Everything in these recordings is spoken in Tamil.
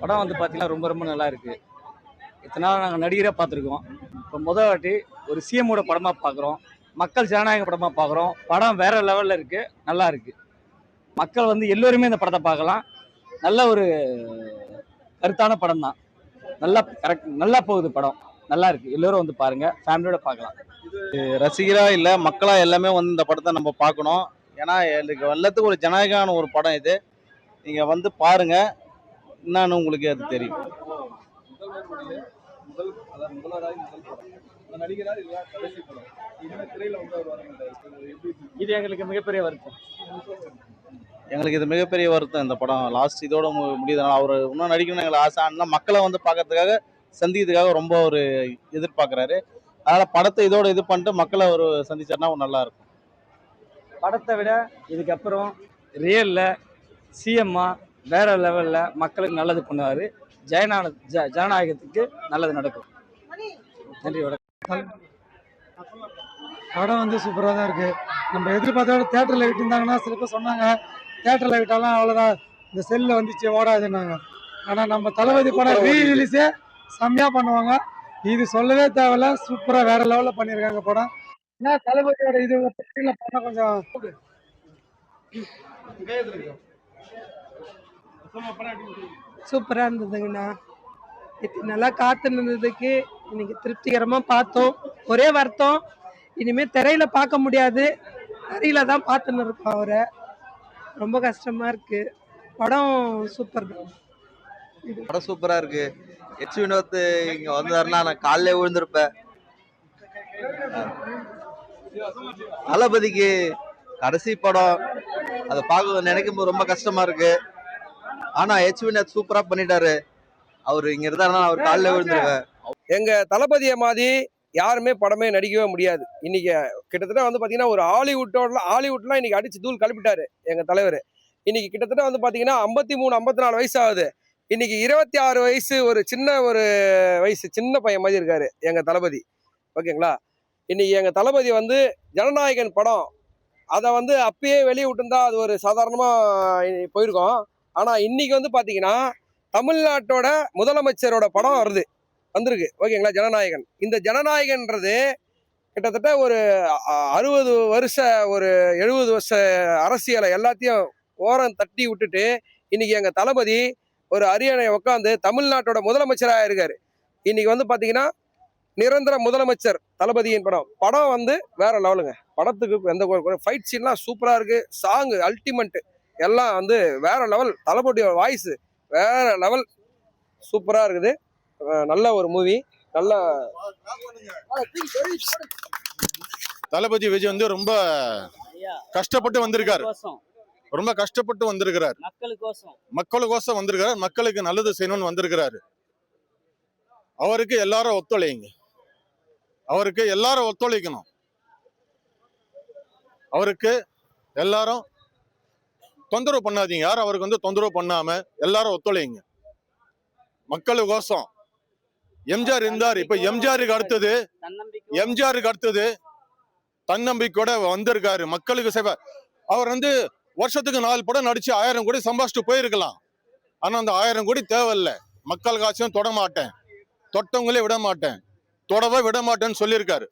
படம் வந்து பார்த்தீங்கன்னா ரொம்ப ரொம்ப நல்லா இருக்கு. இத்தனை நாள் நாங்கள் நடிகராக பார்த்துருக்கோம். இப்போ முதல் வாட்டி ஒரு சிஎம்மோட படமாக பார்க்குறோம். மக்கள் ஜனநாயக படமாக பார்க்குறோம். படம் வேற லெவலில் இருக்கு, நல்லா இருக்கு. மக்கள் வந்து எல்லோருமே இந்த படத்தை பார்க்கலாம். நல்ல ஒரு கருத்தான படம் தான். நல்லா கரெக்ட், நல்லா போகுது படம். நல்லா இருக்கு. எல்லோரும் வந்து பாருங்க, ஃபேமிலியோட பார்க்கலாம். ரசிகரா இல்ல மக்களா எல்லாமே வந்து இந்த படத்தை நம்ம பார்க்கணும். ஏன்னா எனக்கு எல்லாத்துக்கும் ஒரு ஜனநாயகமான ஒரு படம் இது. நீங்க வந்து பாருங்க, என்னன்னு உங்களுக்கு அது தெரியும். இது எங்களுக்கு மிகப்பெரிய வருத்தம். எங்களுக்கு இது மிகப்பெரிய வருத்தம். இந்த படம் லாஸ்ட் இதோட முடியுதுனால அவர் இன்னும் நடிக்கணும்னு எங்களுக்கு ஆசை. ஆனால் மக்களை வந்து பார்க்கறதுக்காக சந்திக்கிறதுக்காக ரொம்ப ஒரு எதிர்பார்க்குறாரு. அதனால படத்தை இதோட இது பண்ணிட்டு மக்களை ஒரு சந்திச்சாருன்னா நல்லா இருக்கும். படத்தை விட இதுக்கப்புறம் ரியல்ல சிஎம்மா வேற லெவல்ல மக்களுக்கு நல்லது பண்ணுவாரு. ஜனநாயகத்துக்கு நல்லது நடக்கும். நன்றி, வணக்கம். படம் வந்து சூப்பராக தான் இருக்குது. நம்ம எதிர்பார்த்தோட தேட்டரில் விட்டுருந்தாங்கன்னா சில பேர் சொன்னாங்க தேட்டரில் விட்டாலும் அவ்வளோதான், இந்த செல்லில் வந்துச்சு ஓடாதுன்னாங்க. ஆனால் நம்ம தளபதி படம் ரீரிலீஸே செம்மையாக பண்ணுவாங்க. இது சொல்லவே தேவையில்ல, சூப்பராக வேற லெவலில் பண்ணியிருக்காங்க படம். ஏன்னா தளபதியோட இது பண்ண கொஞ்சம் சூப்பராக இருந்ததுங்கண்ணா. நல்லா காத்து இருந்ததுக்கு இன்னைக்கு திருப்திகரமாக பார்த்தோம். ஒரே வருத்தம், இனிமேல் திரையில பார்க்க முடியாது, திரையில தான் பார்த்துன்னு இருக்கோம் அவரை. ரொம்ப கஷ்டமா இருக்கு. படம் சூப்பர் தான். படம் சூப்பரா இருக்கு. எச் வினோத் இங்க வந்தாருன்னா நான் காலையில விழுந்திருப்பேன். தளபதிக்கு கடைசி படம் அதை பார்க்க நினைக்கும் போது ரொம்ப கஷ்டமா இருக்கு. ஆனா எச் வினோத் சூப்பரா பண்ணிட்டாரு. அவரு இங்க இருந்தாருன்னா அவர் காலையில விழுந்துருவேன். எங்க தளபதியை மாதிரி யாருமே படமே நடிக்கவே முடியாது. இன்னைக்கு கிட்டத்தட்ட வந்து பாத்தீங்கன்னா ஒரு ஹாலிவுட்லாம் இன்னைக்கு அடிச்சு தூள் கிளப்பிட்டாரு எங்க தலைவர். இன்னைக்கு கிட்டத்தட்ட வந்து பாத்தீங்கன்னா 53 54 வயசு ஆகுது. இன்னைக்கு 26 வயசு ஒரு சின்ன பையன் மாதிரி இருக்காரு எங்க தளபதி. ஓகேங்களா? இன்னைக்கு எங்க தளபதி வந்து ஜனநாயகன் படம் அதை வந்து அப்பயே வெளியே விட்டுருந்தா அது ஒரு சாதாரணமா போயிருக்கோம். ஆனா இன்னைக்கு வந்து பாத்தீங்கன்னா தமிழ்நாட்டோட முதலமைச்சரோட படம் வந்திருக்கு. ஓகேங்களா? ஜனநாயகன். இந்த ஜனநாயகன்றது கிட்டத்தட்ட ஒரு 60 வருஷ ஒரு 70 வருஷ அரசியலை எல்லாத்தையும் ஓரம் தட்டி விட்டுட்டு இன்னைக்கு எங்க தளபதி ஒரு அரியணை உட்காந்து தமிழ்நாட்டோட முதலமைச்சராக இருக்காரு. இன்னைக்கு வந்து பாத்தீங்கன்னா நிரந்தர முதலமைச்சர் தளபதியின் படம் வந்து வேற லெவலுங்க. படத்துக்கு எந்த ஃபைட் சீன்லாம் சூப்பரா இருக்கு. சாங் அல்டிமேட் எல்லாம் வந்து வேற லெவல். தளபதியோட வாய்ஸ் வேற லெவல், சூப்பரா இருக்குது. நல்ல ஒரு மூவி. நல்ல தளபதி விஜய் வந்து ரொம்ப கஷ்டப்பட்டு வந்திருக்காரு. ரொம்ப கஷ்டப்பட்டு வந்திருக்கிறார். மக்களுக்கோசம் வந்திருக்கிறார். மக்களுக்கு நல்லது செய்யணும்னு வந்திருக்கிறாரு. அவருக்கு எல்லாரும் ஒத்துழைங்க. அவருக்கு எல்லாரும் ஒத்துழைக்கணும். அவருக்கு எல்லாரும் தொந்தரவு பண்ணாதீங்க. யாரும் அவருக்கு வந்து தொந்தரவு பண்ணாம எல்லாரும் ஒத்துழைங்க. மக்களுக்கோசம் எம்ஜிஆர் இருந்தார். இப்ப எம்ஜிஆருக்கு அடுத்தது தன்னம்பிக்கையோட வந்திருக்காரு. மக்களுக்கு சேவை. அவர் வந்து வருஷத்துக்கு 4 படம் நடிச்சு 1000 கோடி சம்பாதிச்சுட்டு போயிருக்கலாம். ஆனா அந்த 1000 கோடி தேவையில்லை. மக்கள் காட்சியும் தொட மாட்டேன், தொட்டவங்களே விட மாட்டேன், தொடவே விட மாட்டேன்னு சொல்லியிருக்காரு.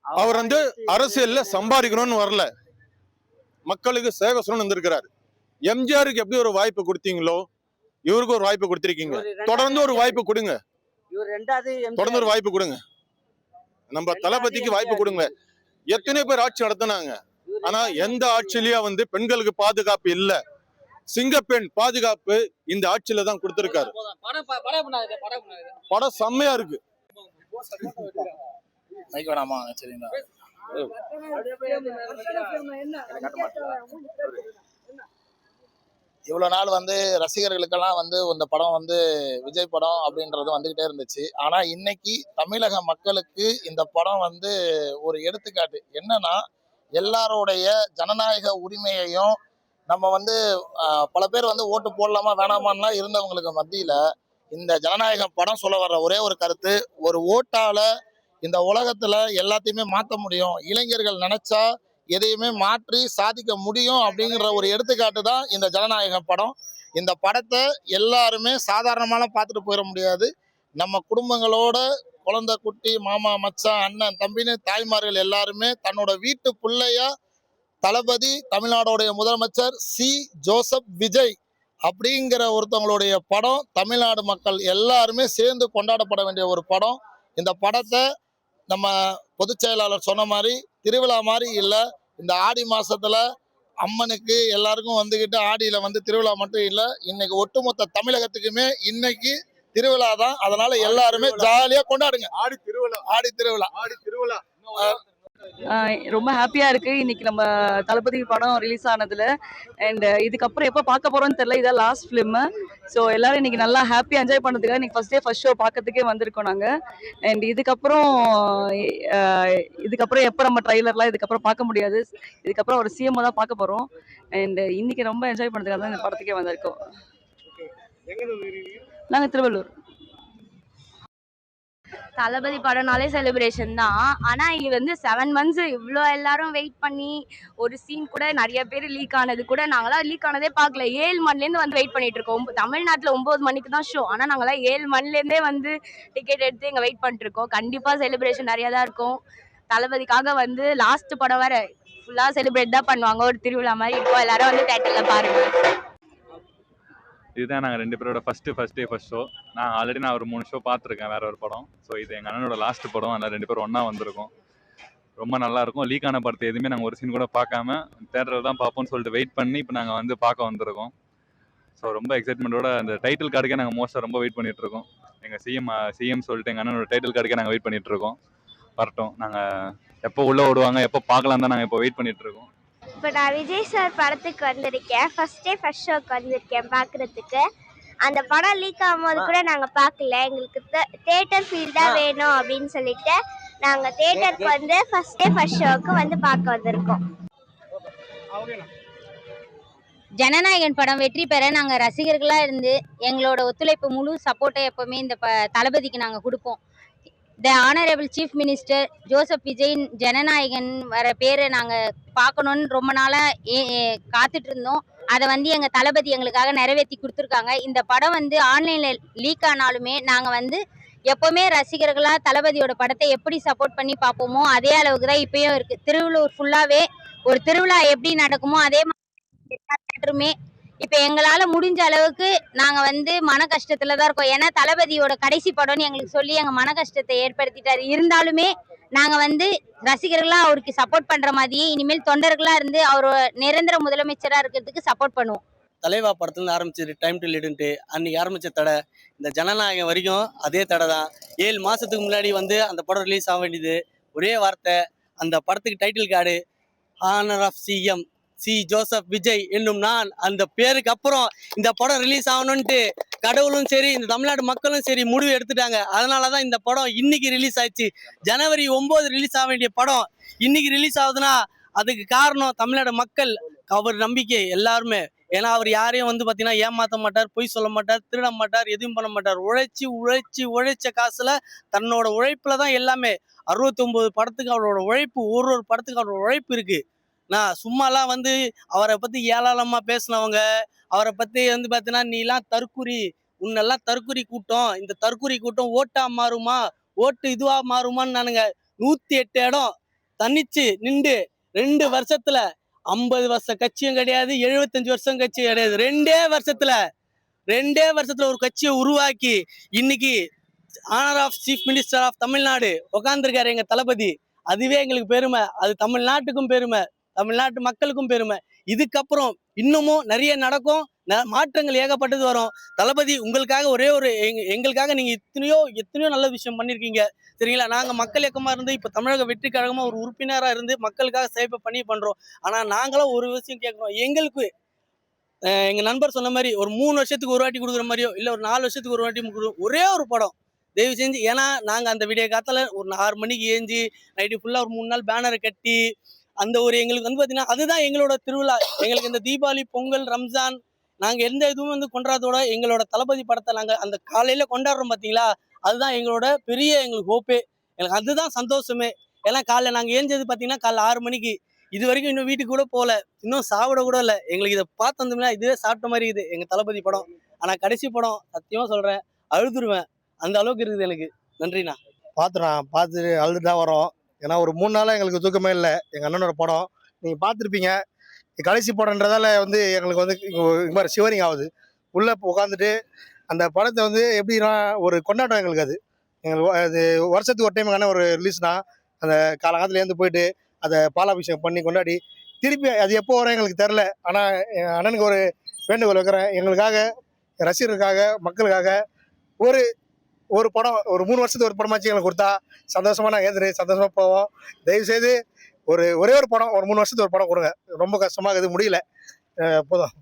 அவர் வந்து அரசியல்ல சம்பாதிக்கணும்னு வரல, மக்களுக்கு சேவை சொல்லணும்னு வந்திருக்கிறாரு. எம்ஜிஆருக்கு எப்படி ஒரு வாய்ப்பு கொடுத்தீங்களோ இவருக்கு ஒரு வாய்ப்பு கொடுத்திருக்கீங்க. தொடர்ந்து ஒரு வாய்ப்பு கொடுங்க. தொடர்ந்து ஒரு வாய்ப்பு கொடுங்க. நம்ம தளபதிக்கு வாய்ப்பு கொடுங்க. எத்தனை பேர் ஆட்சி நடத்தினாங்க. ஆனா எந்த ஆட்சியிலயும் வந்து பெண்களுக்கு பாதுகாப்பு இல்ல. சிங்கப்பெண் பாதுகாப்பு இந்த ஆட்சியில தான் கொடுத்திருக்காரு. படம் செம்மையா இருக்கு. இவ்வளவு நாள் வந்து ரசிகர்களுக்கெல்லாம் வந்து இந்த படம் வந்து விஜய் படம் அப்படின்றது வந்துகிட்டே இருந்துச்சு. ஆனா இன்னைக்கு தமிழக மக்களுக்கு இந்த படம் வந்து ஒரு எடுத்துக்காட்டு. என்னன்னா எல்லாருடைய ஜனநாயக உரிமையையும் நம்ம வந்து பல பேர் வந்து ஓட்டு போடலாமா வேணாமான்லாம் இருந்தவங்களுக்கு மத்தியில இந்த ஜனநாயக படம் சொல்ல வர்ற ஒரே ஒரு கருத்து, ஒரு ஓட்டால இந்த உலகத்துல எல்லாத்தையுமே மாற்ற முடியும், இளைஞர்கள் நினைச்சா எதையுமே மாற்றி சாதிக்க முடியும் அப்படிங்கிற ஒரு எடுத்துக்காட்டு தான் இந்த ஜனநாயக படம். இந்த படத்தை எல்லாருமே சாதாரணமாலாம் பார்த்துட்டு போயிட முடியாது. நம்ம குடும்பங்களோட குழந்தை குட்டி மாமா மச்சான் அண்ணன் தம்பின்னு தாய்மார்கள் எல்லாருமே தன்னோட வீட்டு பிள்ளையா தளபதி தமிழ்நாடுடைய முதலமைச்சர் ஜோசப் விஜய் அப்படிங்கிற ஒருத்தவங்களுடைய படம் தமிழ்நாடு மக்கள் எல்லாருமே சேர்ந்து கொண்டாடப்பட வேண்டிய ஒரு படம். இந்த படத்தை நம்ம பொதுச் செயலாளர் சொன்ன மாதிரி திருவிழா மாதிரி இல்லை, இந்த ஆடி மாசத்துல அம்மனுக்கு எல்லாருக்கும் வந்துக்கிட்டு ஆடியில வந்து திருவிழா மட்டும் இல்லை, இன்னைக்கு ஒட்டுமொத்த தமிழகத்துக்குமே இன்னைக்கு திருவிழா தான். அதனால எல்லாருமே ஜாலியா கொண்டாடுங்க. ஆடி திருவிழா ரொம்ப ஹாப்பியா இருக்கு இன்னைக்கு நம்ம தளபதி படம் ரிலீஸ் ஆனதுல. அண்ட் இதுக்கப்புறம் எப்போ பார்க்க போறோம்னு தெரியல, இதான் லாஸ்ட் ஃபிலிம். ஸோ எல்லாரும் இன்னைக்கு நல்லா ஹாப்பியா என்ஜாய் பண்ணதுக்காக இன்னைக்கு ஃபர்ஸ்ட் ஷோ பார்க்கறதுக்கே வந்திருக்கோம் நாங்க. அண்ட் இதுக்கப்புறம் எப்போ நம்ம ட்ரைலர்லாம் இதுக்கப்புறம் பார்க்க முடியாது, இதுக்கப்புறம் ஒரு சிஎம் தான் பார்க்க போறோம். அண்ட் இன்னைக்கு ரொம்ப என்ஜாய் பண்ணதுக்காக தான் இந்த படத்துக்கே வந்திருக்கோம். நாங்க திருவள்ளூர். தளபதி படம்னாலே செலிப்ரேஷன் தான். ஆனால் இது வந்து 7 months இவ்வளோ எல்லாரும் வெயிட் பண்ணி ஒரு சீன் கூட நிறைய பேர் லீக் ஆனது கூட நாங்களாம் லீக் ஆனதே பார்க்கல. 7 மணிலேருந்து வந்து வெயிட் பண்ணிட்டு இருக்கோம். தமிழ்நாட்டில் 9 மணிக்கு தான் ஷோ, ஆனால் நாங்களாம் 7 மணிலேருந்தே வந்து டிக்கெட் எடுத்து இங்கே வெயிட் பண்ணிட்டு இருக்கோம். கண்டிப்பாக செலிப்ரேஷன் நிறையா தான் இருக்கும். தளபதிக்காக வந்து லாஸ்ட் படம் வேற ஃபுல்லாக செலிப்ரேட் தான் பண்ணுவாங்க, ஒரு திருவிழா மாதிரி இருக்கும். எல்லாரும் வந்து தேட்டரில் பாருங்க. இதுதான் நாங்கள் 2 பேரோட ஃபர்ஸ்ட் ஷோ. நான் ஒரு 3 ஷோ பார்த்துருக்கேன் வேற ஒரு படம். ஸோ இது எங்கள் அண்ணனோட லாஸ்ட் படம், அதனால் 2 பேரும் ஒன்றா வந்திருக்கோம். ரொம்ப நல்லா இருக்கும். லீக் ஆன படத்தை எதுவுமே நாங்கள் ஒரு சீன் கூட பார்க்காம தேட்டரில் தான் பார்ப்போம்னு சொல்லிட்டு வெயிட் பண்ணி இப்போ நாங்கள் வந்து பார்க்க வந்திருக்கோம். ஸோ ரொம்ப எக்ஸைட்மெண்ட்டோட அந்த டைட்டில் கார்டுக்கே நாங்கள் மோஸ்ட்டாக ரொம்ப வெயிட் பண்ணிட்டு இருக்கோம். எங்கள் சிஎம் சொல்லிட்டு எங்கள் அண்ணனோட டைட்டில் கார்டுக்கே நாங்கள் வெயிட் பண்ணிட்டு இருக்கோம். வரட்டும், நாங்கள் எப்போ உள்ளே ஓடுவாங்க எப்போ பார்க்கலாம் தான் நாங்கள் இப்போ வெயிட் பண்ணிட்டு இருக்கோம். இப்போ நான் விஜய் சார் படத்துக்கு வந்திருக்கேன். ஃபர்ஸ்ட் ஷோக்கு வந்திருக்கேன் பார்க்குறதுக்கு. அந்த படம் லீக் ஆகும்போது கூட நாங்கள் பார்க்கல. எங்களுக்கு தேட்டர் ஃபீல் தான் வேணும் அப்படின்னு சொல்லிட்டு நாங்கள் தேட்டருக்கு வந்து ஃபர்ஸ்ட் ஷோக்கு வந்து பார்க்க வந்திருக்கோம். ஜனநாயகன் படம் வெற்றி பெற நாங்கள் ரசிகர்களாக இருந்து எங்களோட ஒத்துழைப்பு முழு சப்போர்ட்டை எப்போவுமே இந்த தளபதிக்கு நாங்கள் கொடுப்போம். த ஆனரபிள் சீஃப் மினிஸ்டர் ஜோசப் விஜயின் ஜனநாயகன் வர பேரை நாங்கள் பார்க்கணுன்னு ரொம்ப நாளாக காத்துட்டு இருந்தோம். அதை வந்து எங்கள் தளபதி எங்களுக்காக நிறைவேற்றி கொடுத்துருக்காங்க. இந்த படம் வந்து ஆன்லைனில் லீக் ஆனாலுமே நாங்கள் வந்து எப்போவுமே ரசிகர்களாக தளபதியோட படத்தை எப்படி சப்போர்ட் பண்ணி பார்ப்போமோ அதே அளவுக்கு தான் இப்பயும் இருக்குது. திருவள்ளூர் ஃபுல்லாகவே ஒரு திருவிழா எப்படி நடக்குமோ அதே மாதிரி இப்போ எங்களால் முடிஞ்ச அளவுக்கு நாங்கள் வந்து மன கஷ்டத்தில் தான் இருக்கோம். ஏன்னா தளபதியோட கடைசி படம்னு எங்களுக்கு சொல்லி எங்கள் மன கஷ்டத்தை ஏற்படுத்திட்டாரு. இருந்தாலுமே நாங்கள் வந்து ரசிகர்களாக அவருக்கு சப்போர்ட் பண்ணுற மாதிரியே இனிமேல் தொண்டர்களாக இருந்து அவர் நிரந்தர முதலமைச்சராக இருக்கிறதுக்கு சப்போர்ட் பண்ணுவோம். தலைவா படத்துலேருந்து ஆரம்பிச்சது டைம் டு லீடுன்ட்டு அன்றைக்கி ஆரம்பித்த தடை இந்த ஜனநாயகம் வரைக்கும் அதே தடை தான். 7 மாதத்துக்கு முன்னாடி வந்து அந்த படம் ரிலீஸ் ஆக வேண்டியது. ஒரே வார்த்தை, அந்த படத்துக்கு title card honour of CM Joseph Vijay என்னும் நான். அந்த பேருக்கு அப்புறம் இந்த படம் ரிலீஸ் ஆகணும்ன்ட்டு கடவுளும் சரி இந்த தமிழ்நாடு மக்களும் சரி முடிவு எடுத்துட்டாங்க. அதனால தான் இந்த படம் இன்னைக்கு ரிலீஸ் ஆயிடுச்சு. ஜனவரி 9 ரிலீஸ் ஆக வேண்டிய படம் இன்னைக்கு ரிலீஸ் ஆகுதுன்னா அதுக்கு காரணம் தமிழ்நாடு மக்கள், அவர் நம்பிக்கை எல்லாருமே. ஏன்னா அவர் யாரையும் வந்து பார்த்தீங்கன்னா ஏமாற்ற மாட்டார், பொய் சொல்ல மாட்டார், திருட மாட்டார், எதுவும் பண்ண மாட்டார். உழைச்ச காசுல தன்னோட உழைப்புல தான் எல்லாமே. 69 படத்துக்கு அவரோட உழைப்பு, ஒரு படத்துக்கு அவரோட உழைப்பு இருக்கு. நான் சும்மாலாம் வந்து அவரை பற்றி ஏளனமாக பேசினவங்க, அவரை பற்றி வந்து பார்த்தீங்கன்னா நீலாம் தற்குறி, உன்னெல்லாம் தற்குறி கூட்டம், இந்த தற்குறி கூட்டம் ஓட்டா மாறுமா, ஓட்டு இதுவாக மாறுமான்னு நானுங்க 108 இடம் தனிச்சு நின்று 2 வருஷத்துல 50 வருஷ கட்சியும் கிடையாது, 75 வருஷம் கட்சியும் கிடையாது. 2 வருஷத்துல ஒரு கட்சியை உருவாக்கி இன்னைக்கு honour of chief minister of Tamil Nadu உட்காந்துருக்காரு எங்க தளபதி. அதுவே எங்களுக்கு பெருமை, அது தமிழ்நாட்டுக்கும் பெருமை, தமிழ்நாட்டு மக்களுக்கும் பெருமை. இதுக்கப்புறம் இன்னமும் நிறைய நடக்கும், மாற்றங்கள் ஏகப்பட்டது வரும். தளபதி உங்களுக்காக ஒரே ஒரு எங்களுக்காக நீங்க எத்தனையோ நல்ல விஷயம் பண்ணிருக்கீங்க சரிங்களா. நாங்க மக்கள் இயக்கமா இருந்து இப்ப தமிழக வெற்றி கழகமா ஒரு உறுப்பினரா இருந்து மக்களுக்காக சேவை பண்ணி பண்றோம். ஆனா நாங்களும் ஒரு விஷயம் கேட்கிறோம், எங்களுக்கு எங்க நண்பர் சொன்ன மாதிரி ஒரு 3 வருஷத்துக்கு ஒரு வாட்டி கொடுக்குற மாதிரியோ இல்ல ஒரு 4 வருஷத்துக்கு ஒரு வாட்டி ஒரே ஒரு படம் தயவு செஞ்சு. ஏன்னா நாங்க அந்த விடிய காலத்துல ஒரு 6 மணிக்கு ஏஞ்சி நைட்டு ஃபுல்லா ஒரு 3 நாள் பேனரை கட்டி அந்த ஒரு எங்களுக்கு வந்து பார்த்தீங்கன்னா அதுதான் எங்களோட திருவிழா. எங்களுக்கு இந்த தீபாவளி, பொங்கல், ரம்ஜான் நாங்கள் எந்த இதுவும் வந்து கொண்டாடுறதோட எங்களோட தளபதி படத்தை நாங்கள் அந்த காலையில் கொண்டாடுறோம் பார்த்தீங்களா, அதுதான் எங்களோட பெரிய எங்களுக்கு ஹோப்பே. எனக்கு அதுதான் சந்தோஷமே. ஏன்னா காலைல நாங்கள் ஏஞ்சது பார்த்தீங்கன்னா காலைல 6 மணிக்கு இது வரைக்கும் இன்னும் வீட்டுக்கு கூட போகல, இன்னும் சாப்பிட கூட இல்லை. எங்களுக்கு இதை பார்த்து வந்தோம்னா இதுவே சாப்பிட்ட மாதிரி இருக்குது எங்கள் தளபதி படம். ஆனால் கடைசி படம் சத்தியமாக சொல்கிறேன், அழுதுருவேன், அந்த அளவுக்கு இருக்குது எனக்கு. நன்றிண்ணா. பார்த்துட்டு அழுதுட்டு தான் வரோம். ஏன்னா ஒரு 3 நாளாக எங்களுக்கு தூக்கமே இல்லை. எங்கள் அண்ணனோட படம் நீங்கள் பார்த்துருப்பீங்க. கடைசி படம்ன்றதால வந்து எங்களுக்கு வந்து இது மாதிரி சிவரிங் ஆகுது. உள்ளே உட்காந்துட்டு அந்த படத்தை வந்து எப்படின்னா ஒரு கொண்டாட்டம் எங்களுக்கு. அது வருஷத்துக்கு ஒரு டைமுக்கான ஒரு ரிலீஸ்னா அந்த காலகாலத்துலேருந்து போயிட்டு அதை பாலாபிஷேகம் பண்ணி கொண்டாடி திருப்பி அது எப்போ வரும் எங்களுக்கு தெரில. ஆனால் என் அண்ணனுக்கு ஒரு வேண்டுகோள் வைக்கிறேன், எங்களுக்காக, ரசிகர்களுக்காக, மக்களுக்காக ஒரு படம் ஒரு 3 வருஷத்துக்கு ஒரு படமாச்சு எங்களுக்கு கொடுத்தா சந்தோஷமாக நாங்கள் ஏற்றுட்டு சந்தோஷமாக போவோம். தயவுசெய்து ஒரே ஒரு படம் ஒரு 3 வருஷத்துக்கு ஒரு படம் கொடுங்க. ரொம்ப கஷ்டமாக இது முடியல, போதும்.